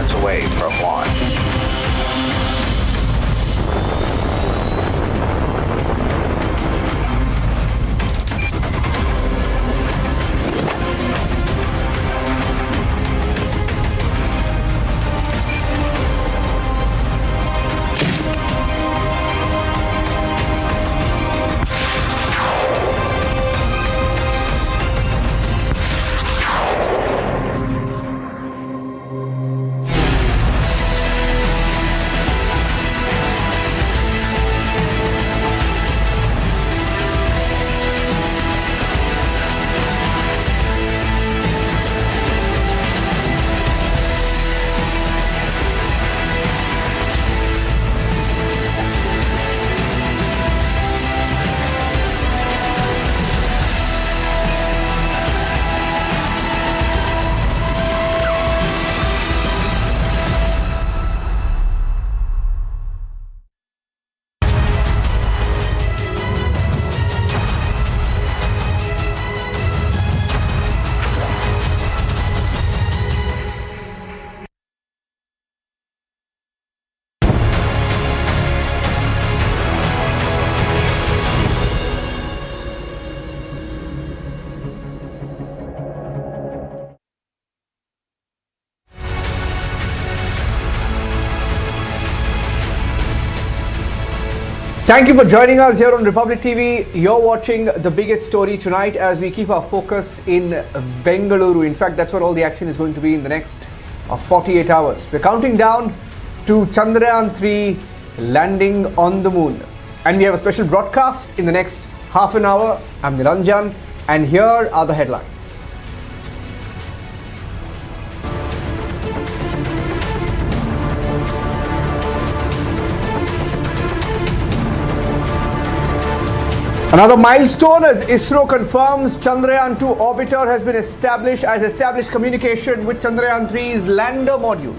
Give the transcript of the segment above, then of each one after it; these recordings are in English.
hours away from launch. Thank you for joining us here on Republic TV. You're watching the biggest story tonight as we keep our focus in Bengaluru. In fact, that's what all the action is going to be in the next 48 hours. We're counting down to Chandrayaan-3 landing on the moon. And we have a special broadcast in the next half an hour. I'm Niranjan, and here are the headlines. Another milestone as ISRO confirms Chandrayaan-2 orbiter has been established communication with Chandrayaan-3's lander module.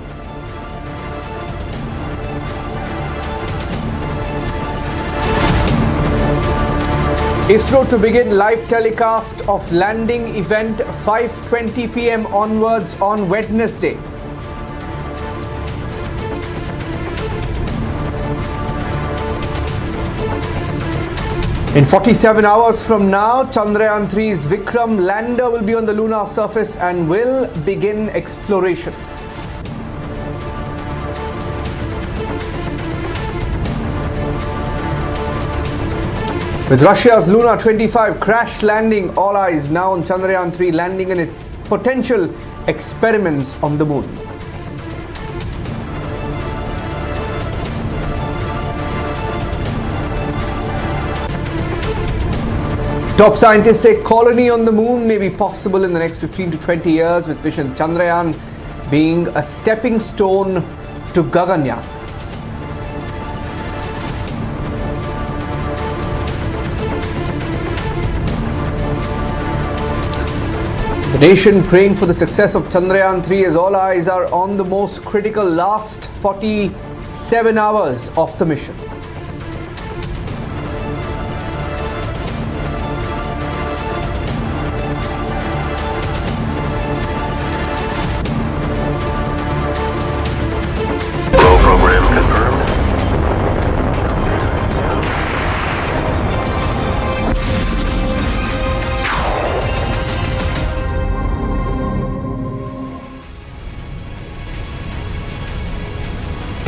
ISRO to begin live telecast of landing event 5:20 p.m. onwards on Wednesday. In 47 hours from now, Chandrayaan-3's Vikram lander will be on the lunar surface and will begin exploration. With Russia's Luna 25 crash landing, all eyes now on Chandrayaan-3 landing and its potential experiments on the moon. Top scientists say colony on the moon may be possible in the next 15 to 20 years, with mission Chandrayaan being a stepping stone to Gaganyaan. The nation praying for the success of Chandrayaan-3 as all eyes are on the most critical last 47 hours of the mission.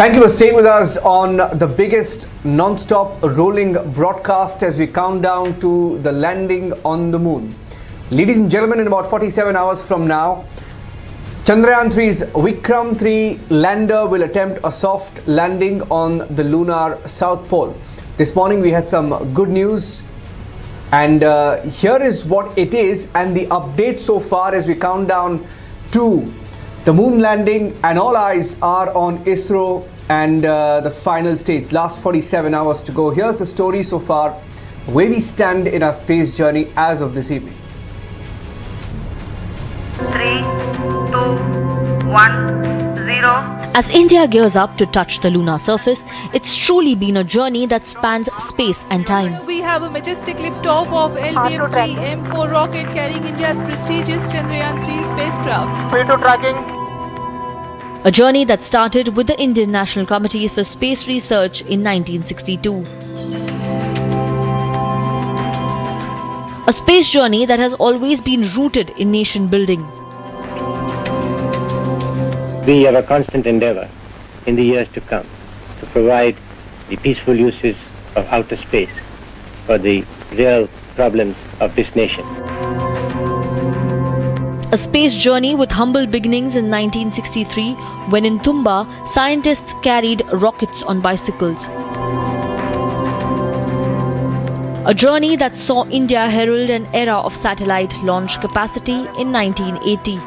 Thank you for staying with us on the biggest non-stop rolling broadcast as we count down to the landing on the moon. Ladies and gentlemen, in about 47 hours from now, Chandrayaan-3's Vikram 3 lander will attempt a soft landing on the lunar south pole. This morning we had some good news, and here is what it is and the update so far as we count down to the moon landing, and all eyes are on ISRO and the final stage. Last 47 hours to go. Here's the story so far, where we stand in our space journey as of this evening. 3, 2, 1, 0. As India gears up to touch the lunar surface, it's truly been a journey that spans space and time. We have a majestic liftoff of LBM-3 M4 rocket carrying India's prestigious Chandrayaan-3 spacecraft. P2 tracking. A journey that started with the Indian National Committee for Space Research in 1962. A space journey that has always been rooted in nation building. We have a constant endeavor in the years to come to provide the peaceful uses of outer space for the real problems of this nation. A space journey with humble beginnings in 1963 when in Tumba, scientists carried rockets on bicycles. A journey that saw India herald an era of satellite launch capacity in 1980.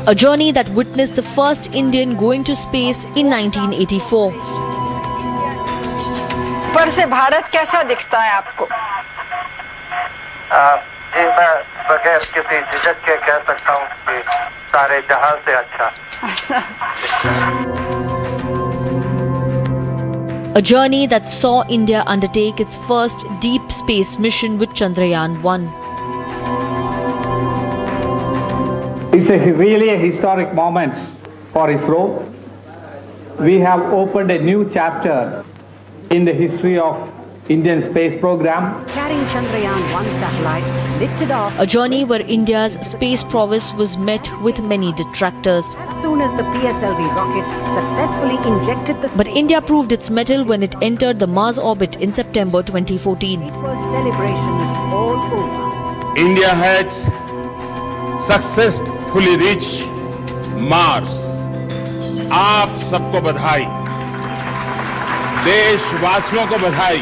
A journey that witnessed the first Indian going to space in 1984. ऊपर से भारत कैसा दिखता है आपको? जी मैं बगैर किसी झिझक के कह सकता हूँ कि सारे जहां से अच्छा। A journey that saw India undertake its first deep space mission with Chandrayaan-1. It's really a historic moment for ISRO. We have opened a new chapter in the history of Indian space program. Carrying Chandrayaan-1 satellite lifted off. A journey where India's space prowess was met with many detractors. As soon as the PSLV rocket successfully injected the But India proved its mettle when it entered the Mars orbit in September 2014. It was celebrations all over. India has successfully reached Mars. आप सबको बधाई, देशवासियों को बधाई।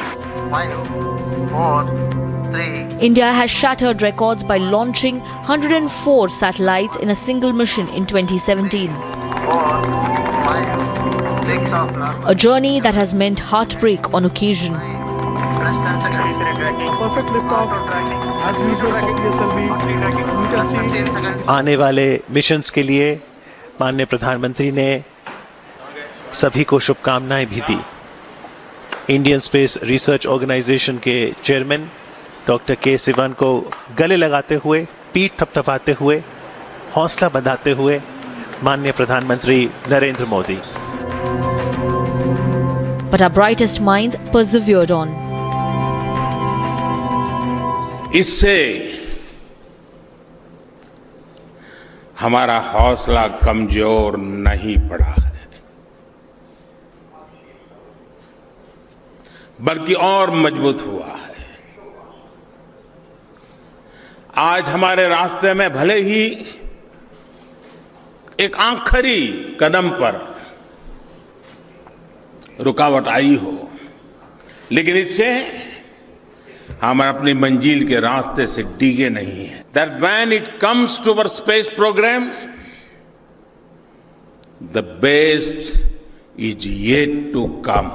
5, 4, 3. India has shattered records by launching 104 satellites in a single mission in 2017. 4, 5, 6 of them. A journey that has meant heartbreak on occasion. Less than seconds. Perfect liftoff, as usual for PSLV. You can see 15 seconds. आने वाले missions के लिए माननीय प्रधानमंत्री ने सभी को शुभकामनाएं भी दी। इंडियन स्पेस रिसर्च ऑर्गेनाइजेशन के चेयरमैन डॉक्टर के सिवन को गले लगाते हुए, पीठ थपथपाते हुए, हौसला बंधाते हुए माननीय प्रधानमंत्री Narendra Modi. But our brightest minds persevered on. इससे हमारा हौसला कमजोर नहीं पड़ा है, बल्कि और मजबूत हुआ है। आज हमारे रास्ते में भले ही एक आखिरी कदम पर रुकावट आई हो, लेकिन इससे हम अपनी मंजिल के रास्ते से डिगे नहीं हैं। That when it comes to our space program, the best is yet to come.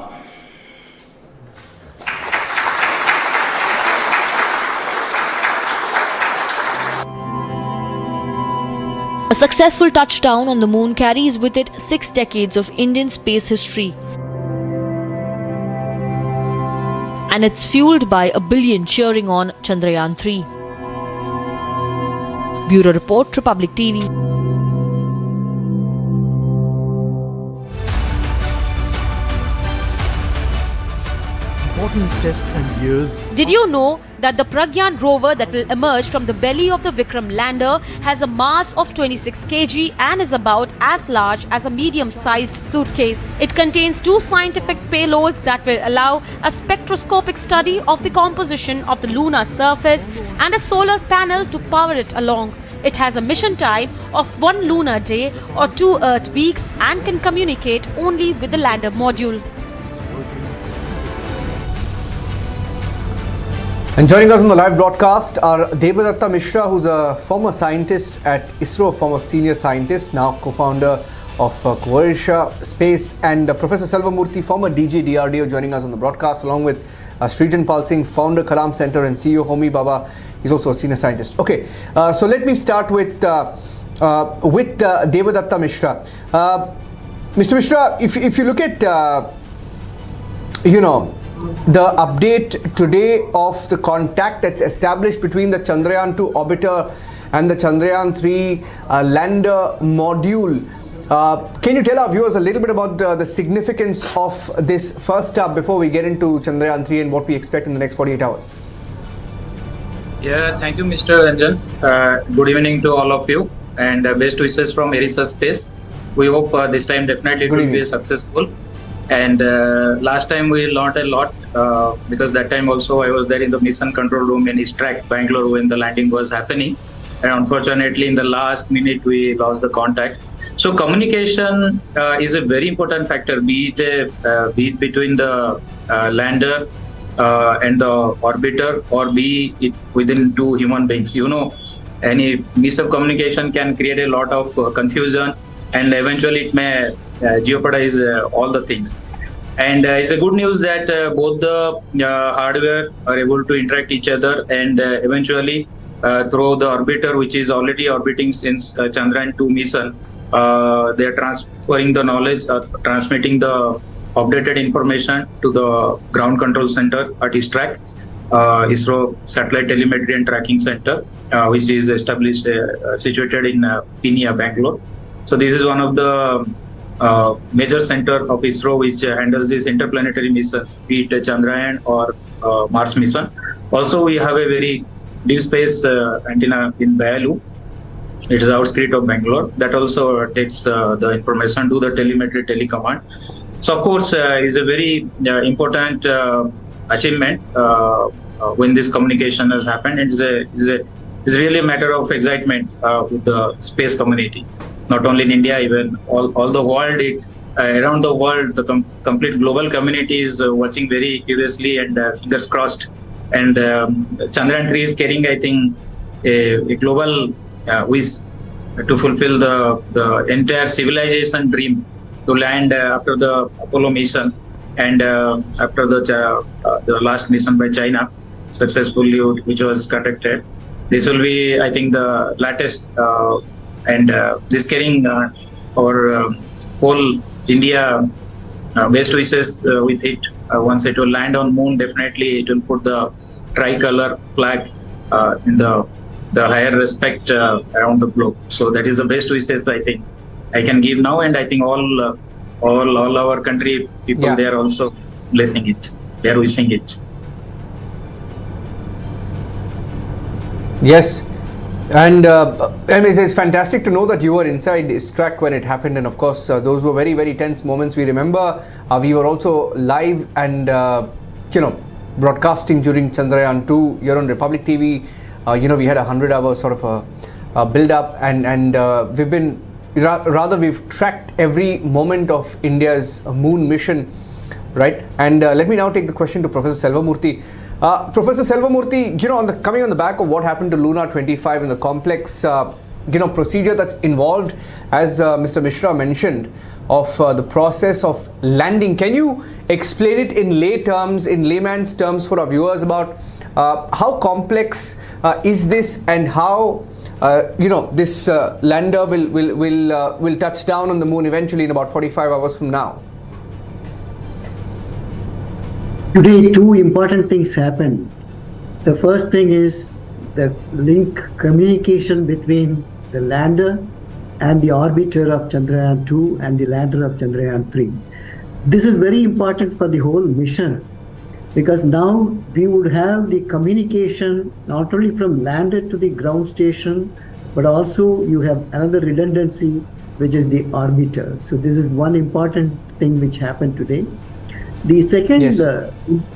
A successful touchdown on the moon carries with it 6 decades of Indian space history. And it's fueled by a billion cheering on Chandrayaan-3. Bureau Report, Republic TV. important tests and years. Did you know that the Pragyan rover that will emerge from the belly of the Vikram lander has a mass of 26 kg and is about as large as a medium-sized suitcase? It contains 2 scientific payloads that will allow a spectroscopic study of the composition of the lunar surface and a solar panel to power it along. It has a mission time of 1 lunar day or 2 Earth weeks and can communicate only with the lander module. And joining us on the live broadcast are Devadatta Mishra, who's a former scientist at ISRO, former senior scientist, now co-founder of Croatia Space, and Professor Selvamurthy, former DG DRDO, joining us on the broadcast, along with Srijan Pal Singh, founder Kalam Center, and CEO Homi Bhabha. He's also a senior scientist. Okay, so let me start with Devadatta Mishra. Mr. Mishra, if you look at the update today of the contact that's established between the Chandrayaan-2 orbiter and the Chandrayaan-3 lander module. Can you tell our viewers a little bit about the significance of this first up before we get into Chandrayaan-3 and what we expect in the next 48 hours? Yeah, thank you, Mr. Ranjan. Good evening to all of you, and best wishes from Erisha Space. We hope this time definitely it will be successful. And last time we learned a lot because that time also I was there in the mission control room in ISTRAC, Bangalore, when the landing was happening. And unfortunately, in the last minute, we lost the contact. So communication is a very important factor, be it between the lander and the orbiter, or be it within two human beings. You know, any miss of communication can create a lot of confusion, and eventually it may jeopardize all the things. And it's a good news that both the hardware are able to interact each other, and eventually through the orbiter, which is already orbiting since Chandrayaan-2 mission, they are transferring the knowledge, transmitting the updated information to the ground control center at ISTRAC, ISRO Satellite Telemetry and Tracking Center, which is established, situated in Pinia, Bangalore. So this is one of the major center of ISRO which handles these interplanetary missions, be it Chandrayaan or Mars mission. Also, we have a very deep space antenna in Bayalu. It is outskirts of Bangalore. That also takes the information to the telemetry telecommand. So, of course, is a very important achievement when this communication has happened. It's really a matter of excitement with the space community. Not only in India, even all the world, around the world, the complete global community is watching very curiously and fingers crossed. And Chandrayaan-3 is carrying, I think, a global wish to fulfill the entire civilization dream to land after the Apollo mission and after the last mission by China successfully, which was conducted. This will be, I think, the latest, and this carrying our whole India best wishes with it. Once it will land on moon, definitely it will put the tricolor flag in the higher respect around the globe. So that is the best wishes I think I can give now, and I think all our country people, they are also blessing it. They are wishing it. Yes. And it's fantastic to know that you were inside ISTRAC when it happened, and of course those were very, very tense moments. We remember we were also live and broadcasting during Chandrayaan-2 here on Republic TV. We had a 100-hour sort of a build-up, and we've tracked every moment of India's moon mission, right? And let me now take the question to Professor Selvamurthy. Professor Selvamurthy, coming on the back of what happened to Luna 25 and the complex, procedure that's involved, as Mr. Mishra mentioned, of the process of landing. Can you explain it in layman's terms for our viewers about how complex is this, and how this lander will touch down on the moon eventually in about 45 hours from now? Today, two important things happened. The first thing is the communication between the lander and the orbiter of Chandrayaan-2 and the lander of Chandrayaan-3. This is very important for the whole mission, because now we would have the communication not only from lander to the ground station, but also you have another redundancy, which is the orbiter. So this is one important thing which happened today. The second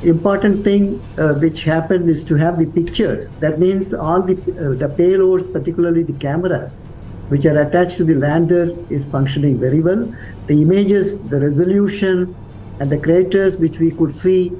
important thing which happened is to have the pictures. That means all the payloads, particularly the cameras, which are attached to the lander, is functioning very well. The images, the resolution, and the craters which we could see.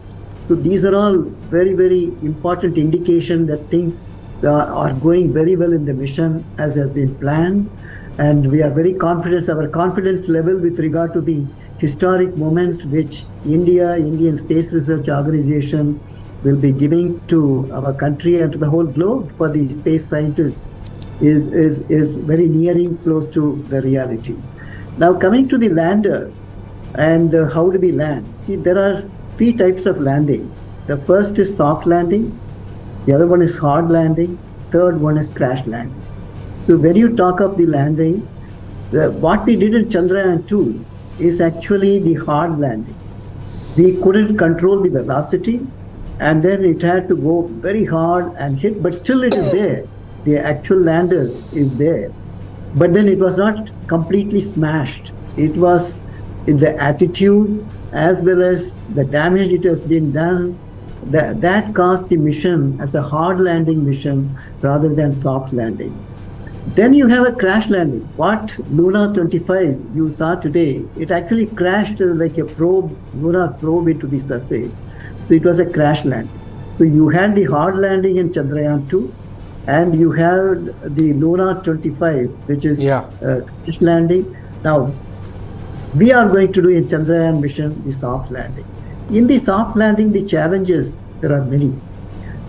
So these are all very, very important indication that things are going very well in the mission as has been planned. And we are very confident. Our confidence level with regard to the historic moment which Indian Space Research Organization will be giving to our country and to the whole globe for the space scientists is very nearing close to the reality. Now coming to the lander and how do we land? See, there are three types of landing. The first is soft landing, the other one is hard landing, third one is crash landing. So when you talk of the landing, what we did in Chandrayaan 2 is actually the hard landing. We couldn't control the velocity, and then it had to go very hard and hit, but still it is there. The actual lander is there. But then it was not completely smashed. It was in the attitude as well as the damage it has been done. That caused the mission as a hard landing mission rather than soft landing. Then you have a crash landing. What Luna 25 you saw today, it actually crashed like a lunar probe into the surface. So it was a crash landing. So you had the hard landing in Chandrayaan 2, and you have the Luna 25, which is crash landing. Now, we are going to do in Chandrayaan mission the soft landing. In the soft landing, the challenges, there are many.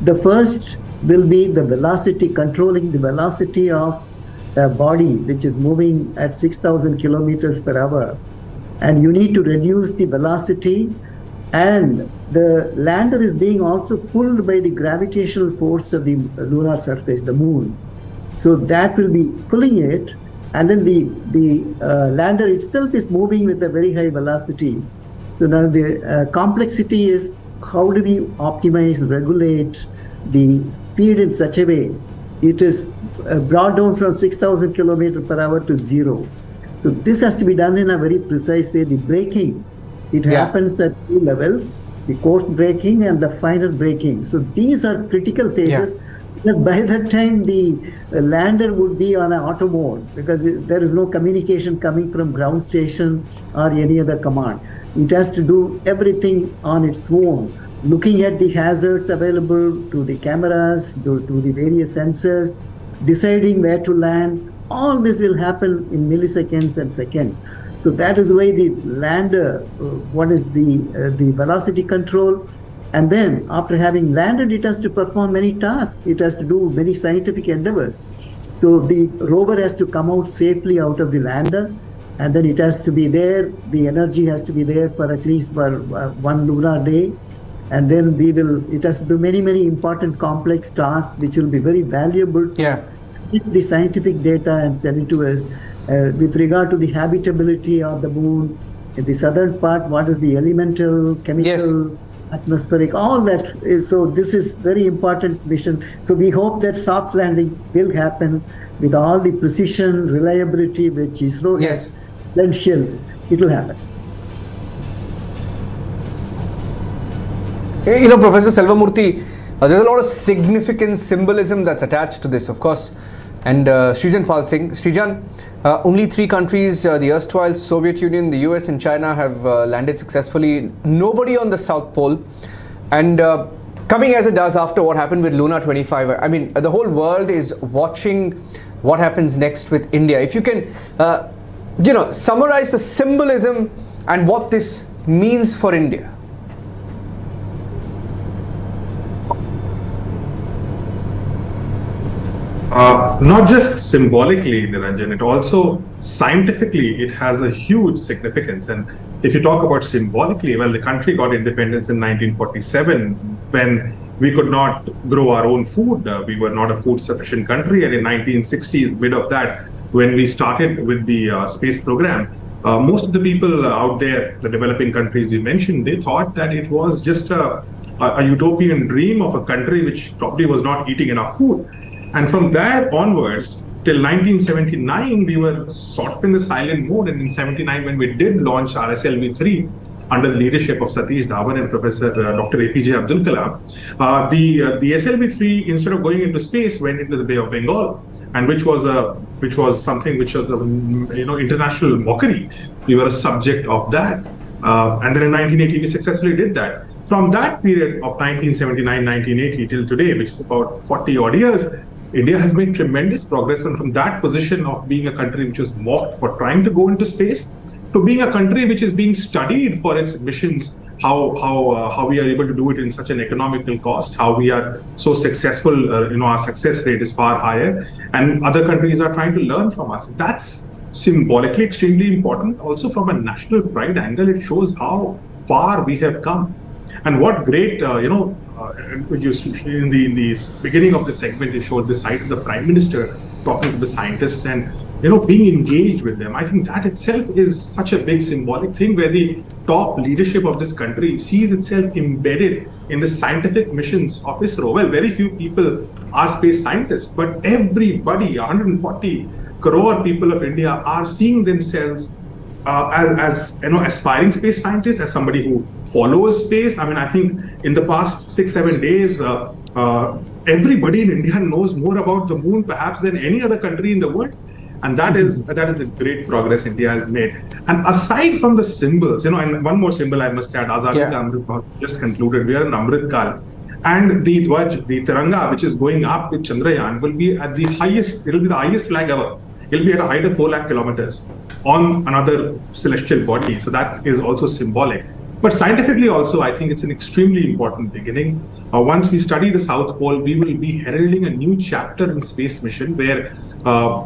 The first will be the velocity, controlling the velocity of a body which is moving at 6,000 kilometers per hour. And you need to reduce the velocity, and the lander is being also pulled by the gravitational force of the lunar surface, the moon. So that will be pulling it, and then the lander itself is moving with a very high velocity. So now the complexity is how do we optimize, regulate the speed in such a way it is brought down from 6,000 kilometers per hour to 0. So this has to be done in a very precise way. The braking, it happens at 2 levels, the coarse braking and the final braking. So these are critical phases, because by that time the lander would be on an auto mode, because there is no communication coming from ground station or any other command. It has to do everything on its own, looking at the hazards available to the cameras, to the various sensors, deciding where to land. All this will happen in milliseconds and seconds. So that is why the lander, what is the velocity control, and then after having landed, it has to perform many tasks. It has to do many scientific endeavors. So the rover has to come out safely out of the lander, and then it has to be there. The energy has to be there for at least for 1 lunar day. And then it has to do many, many important complex tasks, which will be very valuable to get the scientific data and send it to us. With regard to the habitability of the moon, in the southern part, what is the elemental, chemical, atmospheric, all that. So this is very important mission. So we hope that soft landing will happen with all the precision, reliability which ISRO has credentials. It will happen. You know, Professor Selvamurthy, there's a lot of significant symbolism that's attached to this, of course. And Srijan Pal Singh, Srijan, only 3 countries, the erstwhile Soviet Union, the US and China, have landed successfully. Nobody on the South Pole. And coming as it does after what happened with Luna 25, I mean, the whole world is watching what happens next with India. If you can, summarize the symbolism and what this means for India. Not just symbolically, Niranjan, it also scientifically, it has a huge significance. And if you talk about symbolically, well, the country got independence in 1947 when we could not grow our own food. We were not a food sufficient country. And in 1960s, mid of that, when we started with the space program, most of the people out there, the developing countries you mentioned, they thought that it was just a utopian dream of a country which probably was not eating enough food. And from there onwards, till 1979, we were sort of in the silent mode. And in 79, when we did launch RSLV-3 under the leadership of Satish Dhawan and Professor Dr. APJ Abdul Kalam, the SLV-3, instead of going into space, went into the Bay of Bengal, and which was something which was international mockery. We were a subject of that. And then in 1980, we successfully did that. From that period of 1979, 1980 till today, which is about 40 odd years, India has made tremendous progress, and from that position of being a country which was mocked for trying to go into space to being a country which is being studied for its missions, how we are able to do it in such an economical cost, how we are so successful, our success rate is far higher, and other countries are trying to learn from us. That's symbolically extremely important. Also from a national pride angle, it shows how far we have come. And what great, in the beginning of the segment, you showed the site of the Prime Minister talking to the scientists and being engaged with them. I think that itself is such a big symbolic thing where the top leadership of this country sees itself embedded in the scientific missions of ISRO. Well, very few people are space scientists, but everybody, 140 crore people of India are seeing themselves as aspiring space scientists, as somebody who follows space. I mean, I think in the past 6-7 days, everybody in India knows more about the moon perhaps than any other country in the world. And that is a great progress India has made. And aside from the symbols, and one more symbol I must add, Azadi Ka Amrit Mahotsav just concluded. We are in Amrit Kal. And the Dwaj, the Tiranga, which is going up with Chandrayaan, will be at the highest, it will be the highest flag ever. It will be at a height of 4 lakh kilometers on another celestial body. So that is also symbolic. But scientifically also, I think it's an extremely important beginning. Once we study the South Pole, we will be heralding a new chapter in space mission where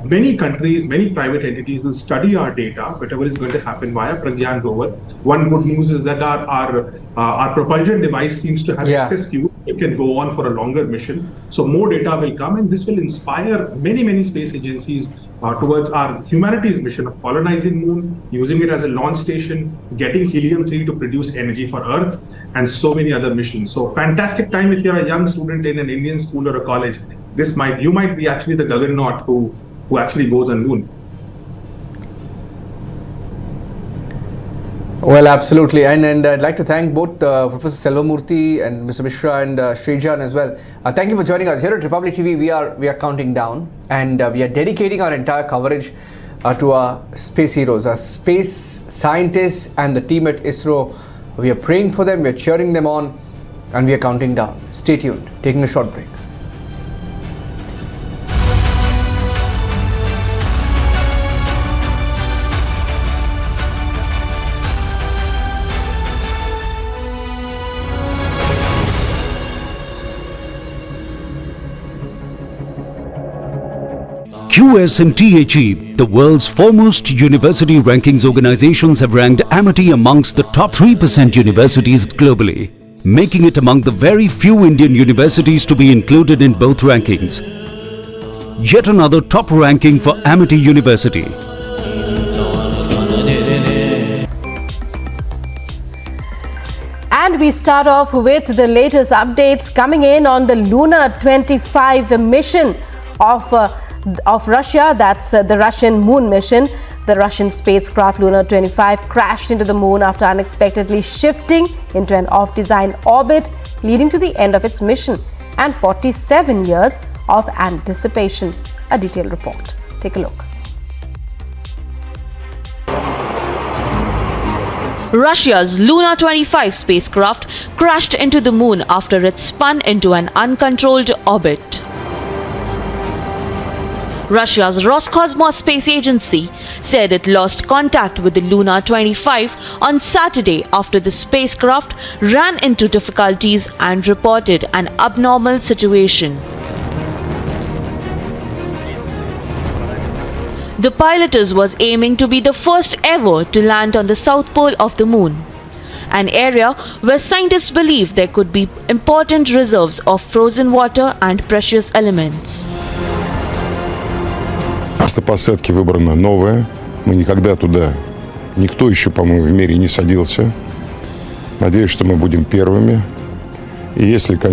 many countries, many private entities will study our data, whatever is going to happen via Pragyan rover. One good news is that our propulsion device seems to have excess fuel. It can go on for a longer mission. So more data will come, and this will inspire many space agencies towards our humanity's mission of colonizing moon, using it as a launch station, getting helium-3 to produce energy for Earth, and so many other missions. So fantastic time if you're a young student in an Indian school or a college. You might be actually the Gaganaut who actually goes on moon. Well, absolutely, and I'd like to thank both Professor Selvamurthy and Mr. Mishra and Srijan as well. Thank you for joining us here at Republic TV. We are counting down, and we are dedicating our entire coverage to our space heroes, our space scientists, and the team at ISRO. We are praying for them, we are cheering them on, and we are counting down. Stay tuned. Taking a short break. QSMTHE, the world's foremost university rankings organizations, have ranked Amity amongst the top 3% universities globally, making it among the very few Indian universities to be included in both rankings. Yet another top ranking for Amity University. And we start off with the latest updates coming in on the Luna 25 mission of Russia. That's the Russian moon mission. The Russian spacecraft Luna 25 crashed into the moon after unexpectedly shifting into an off-design orbit, leading to the end of its mission and 47 years of anticipation. A detailed report. Take a look. Russia's Luna 25 spacecraft crashed into the moon after it spun into an uncontrolled orbit. Russia's Roscosmos space agency said it lost contact with the Luna 25 on Saturday after the spacecraft ran into difficulties and reported an abnormal situation. The pilotus was aiming to be the first ever to land on the south pole of the moon, an area where scientists believe there could be important reserves of frozen water and precious elements. Место посадки выбрано новое. Мы никогда туда, никто еще, по-моему, в мире не садился. Надеюсь, что мы будем первыми. И если, конечно,